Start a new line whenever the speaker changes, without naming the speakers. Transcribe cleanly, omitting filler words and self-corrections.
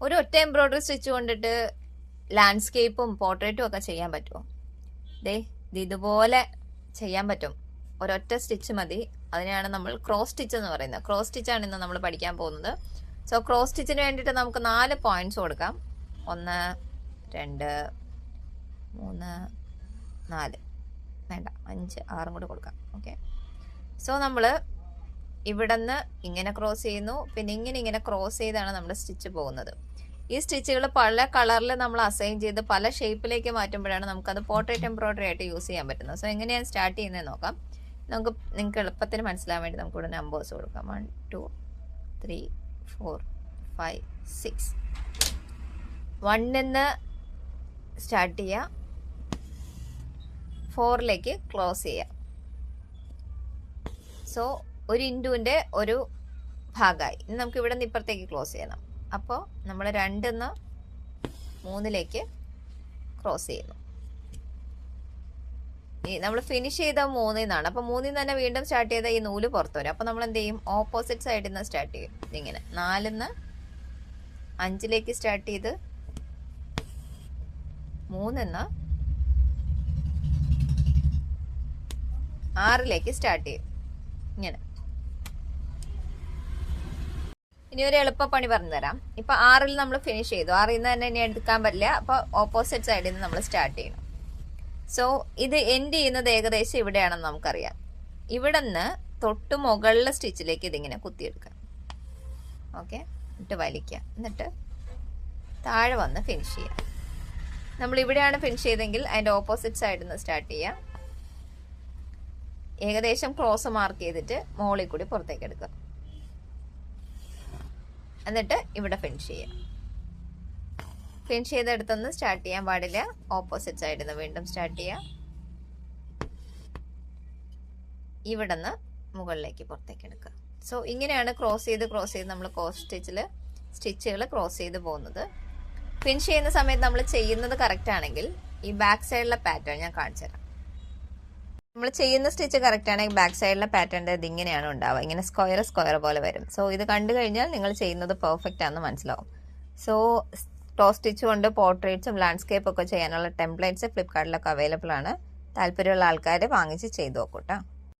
ഒരു ഒറ്റ embroidery stitch കൊണ്ടിട്ട് ലാൻഡ്സ്കേപ്പും പോർട്രേറ്റും ഒക്കെ ചെയ്യാൻ പറ്റുമോ? ഇതുപോലെ ചെയ്യാൻ പറ്റും. ഒരൊറ്റ സ്റ്റിച്ച് മതി. അതിനാണ് നമ്മൾ ക്രോസ് സ്റ്റിച്ച് എന്ന് പറയുന്നത്. ക്രോസ് സ്റ്റിച്ചാണ് ഇന്ന് നമ്മൾ പഠിക്കാൻ പോകുന്നത്. സോ ക്രോസ് സ്റ്റിച്ചിന് വേണ്ടിയിട്ട് നമുക്ക് 4 പോയിന്റ്സ് കൊടുക്കാം. 1 2 3 4 വേണ്ട 5 6 കൂടെ കൊടുക്കാം. ഓക്കെ. സോ നമ്മൾ ഇവിടെ നിന്ന് ഇങ്ങനെ ക്രോസ് ചെയ്യുന്നു, പിന്നെ ഇങ്ങനെ ക്രോസ് ചെയ്താണ് നമ്മുടെ സ്റ്റിച്ച് പോകുന്നത്. ഈ സ്റ്റിച്ചുകൾ പല കളറിൽ നമ്മൾ അസൈൻ ചെയ്ത് പല ഷേപ്പിലേക്ക് മാറ്റുമ്പോഴാണ് നമുക്കത് പോർട്രേറ്റ് എംബ്രോയിഡറി ആയിട്ട് യൂസ് ചെയ്യാൻ പറ്റുന്നത്. സോ എങ്ങനെയാണ് സ്റ്റാർട്ട് ചെയ്യുന്നത് നോക്കാം. നിങ്ങൾക്ക് എളുപ്പത്തിന് മനസ്സിലാൻ വേണ്ടി നമുക്ക് ഇവിടെ നമ്പേഴ്സ് കൊടുക്കാം. 1 2 3 4 5 6. 1 നിന്ന് സ്റ്റാർട്ട് ചെയ്യുക, 4ലേക്ക് ക്ലോസ് ചെയ്യുക. സോ ഒരു ഇൻറ്റുവിൻ്റെ ഒരു ഭാഗമായി. ഇനി നമുക്ക് ഇവിടെ നിന്ന് ഇപ്പുറത്തേക്ക് ക്ലോസ് ചെയ്യണം. അപ്പോൾ നമ്മൾ 2 നിന്ന് 3ലേക്ക് ക്രോസ് ചെയ്യുന്നു. നമ്മൾ ഫിനിഷ് ചെയ്ത 3 നിന്നാണ്. അപ്പോൾ 3 നിന്ന് തന്നെ വീണ്ടും സ്റ്റാർട്ട് ചെയ്ത ഈ നൂല് പുറത്തു വരും. അപ്പോൾ നമ്മൾ എന്ത് ചെയ്യും? ഓപ്പോസിറ്റ് സൈഡിൽ നിന്ന് സ്റ്റാർട്ട് ചെയ്യും. ഇങ്ങനെ 4 നിന്ന് 5ലേക്ക് സ്റ്റാർട്ട് ചെയ്ത് 3 നിന്ന് 6ലേക്ക് സ്റ്റാർട്ട് ചെയ്യും. ഇങ്ങനെ. ഇനി ഒരു എളുപ്പപ്പണി പറഞ്ഞു തരാം. ഇപ്പൊ 6ൽ നമ്മൾ ഫിനിഷ് ചെയ്തു. 6ൽ നിന്ന് തന്നെ ഇനി എടുക്കാൻ പറ്റില്ല. അപ്പൊ ഓപ്പോസിറ്റ് സൈഡിൽ നിന്ന് നമ്മൾ സ്റ്റാർട്ട് ചെയ്യണം. സോ ഇത് എൻഡ് ചെയ്യുന്നത് ഏകദേശം ഇവിടെയാണെന്ന് നമുക്കറിയാം. ഇവിടെ നിന്ന് തൊട്ട് മുകളിലെ സ്റ്റിച്ചിലേക്ക് ഇതിങ്ങനെ കുത്തിയെടുക്കാം. ഓക്കെ. എന്നിട്ട് വലിക്കുക. എന്നിട്ട് താഴെ വന്ന് ഫിനിഷ് ചെയ്യാം. നമ്മൾ ഇവിടെയാണ് ഫിനിഷ് ചെയ്തെങ്കിൽ അതിന്റെ ഓപ്പോസിറ്റ് സൈഡിൽ നിന്ന് സ്റ്റാർട്ട് ചെയ്യാം. ഏകദേശം ക്രോസ് മാർക്ക് ചെയ്തിട്ട് മുകളിൽ കൂടി പുറത്തേക്ക് എടുക്കുക. എന്നിട്ട് ഇവിടെ ഫിനിഷ് ചെയ്യാം. ഫിനിഷ് ചെയ്തെടുത്തൊന്ന് സ്റ്റാർട്ട് ചെയ്യാൻ പാടില്ല. ഓപ്പോസിറ്റ് സൈഡിൽ നിന്ന് വീണ്ടും സ്റ്റാർട്ട് ചെയ്യാം. ഇവിടെ നിന്ന് മുകളിലേക്ക് പുറത്തേക്ക് എടുക്കുക. സോ ഇങ്ങനെയാണ് ക്രോസ് ചെയ്ത് നമ്മൾ സ്റ്റിച്ചുകൾ ക്രോസ് ചെയ്ത് പോകുന്നത്. ഫിനിഷ് ചെയ്യുന്ന സമയത്ത് നമ്മൾ ചെയ്യുന്നത് കറക്റ്റ് ആണെങ്കിൽ ഈ ബാക്ക് സൈഡിലെ പാറ്റേൺ ഞാൻ കാണിച്ചു തരാം. നമ്മൾ ചെയ്യുന്ന സ്റ്റിച്ച് കറക്റ്റ് ആണെങ്കിൽ ബാക്ക് സൈഡിലെ പാറ്റേൺ ഇത് ഇങ്ങനെയാണ് ഉണ്ടാവുക. ഇങ്ങനെ സ്ക്വയർ പോലെ വരും. സോ ഇത് കണ്ടു കഴിഞ്ഞാൽ നിങ്ങൾ ചെയ്യുന്നത് പെർഫെക്റ്റ് ആണെന്ന് മനസ്സിലാവും. സോ ക്രോസ് സ്റ്റിച്ച് കൊണ്ട് പോർട്രേറ്റ്സും ലാൻഡ്സ്കേപ്പ് ഒക്കെ ചെയ്യാനുള്ള ടെംപ്ലേറ്റ്സ് ഫ്ലിപ്കാർട്ടിലൊക്കെ അവൈലബിൾ ആണ്. താല്പര്യമുള്ള ആൾക്കാർ വാങ്ങിച്ച് ചെയ്തു നോക്കൂട്ടോ.